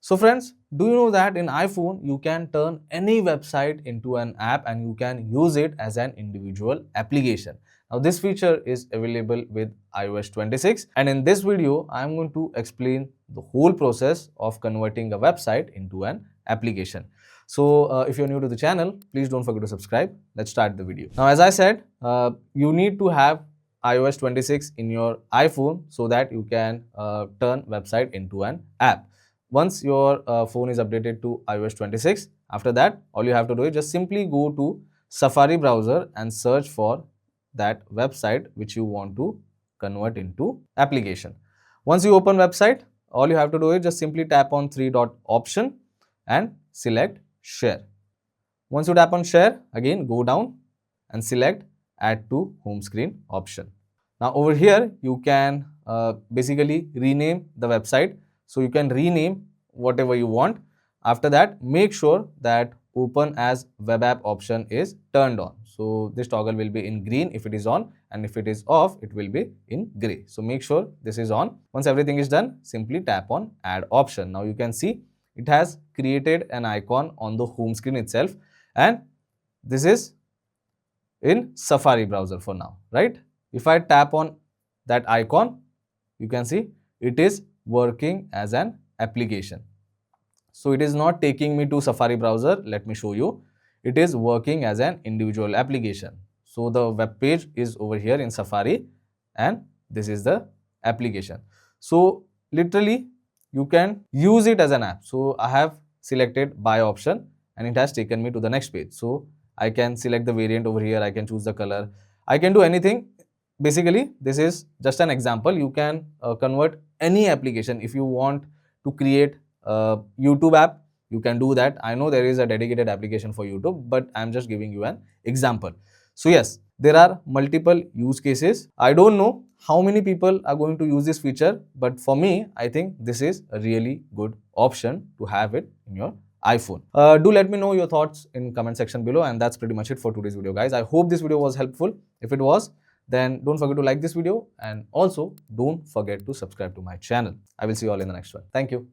So friends, do you know that in iPhone you can turn any website into an app and you can use it as an individual application. Now this feature is available with iOS 26 and in this video I am going to explain the whole process of converting a website into an application. So if you're new to the channel, please don't forget to subscribe. Let's start the video. Now as I said, you need to have iOS 26 in your iPhone so that you can turn website into an app. Once your phone is updated to iOS 26, after that all you have to do is just simply go to Safari browser and search for that website which you want to convert into application. Once you open website, all you have to do is just simply tap on three dot option and select share. Once you tap on share, again go down and select add to home screen option. Now over here you can basically rename the website. So you can rename whatever you want. After that, make sure that open as web app option is turned on. So this toggle will be in green if it is on, and if it is off, it will be in gray. So make sure this is on. Once everything is done, simply tap on add option. Now you can see it has created an icon on the home screen itself, and this is in Safari browser for now, right? If I tap on that icon, you can see it is working as an application. So it is not taking me to Safari browser. Let me show you. It is working as an individual application. So the web page is over here in Safari and this is the application. So literally you can use it as an app. So I have selected buy option and it has taken me to the next page. So I can select the variant over here. I can choose the color. I can do anything. Basically, this is just an example. You can convert any application. If you want to create a YouTube app, you can do that. I know there is a dedicated application for YouTube, but I'm just giving you an example. So yes, there are multiple use cases. I don't know how many people are going to use this feature, but for me, I think this is a really good option to have it in your iPhone. Do let me know your thoughts in comment section below, and that's pretty much it for today's video, guys. I hope this video was helpful. If it was, then don't forget to like this video and also don't forget to subscribe to my channel. I will see you all in the next one. Thank you.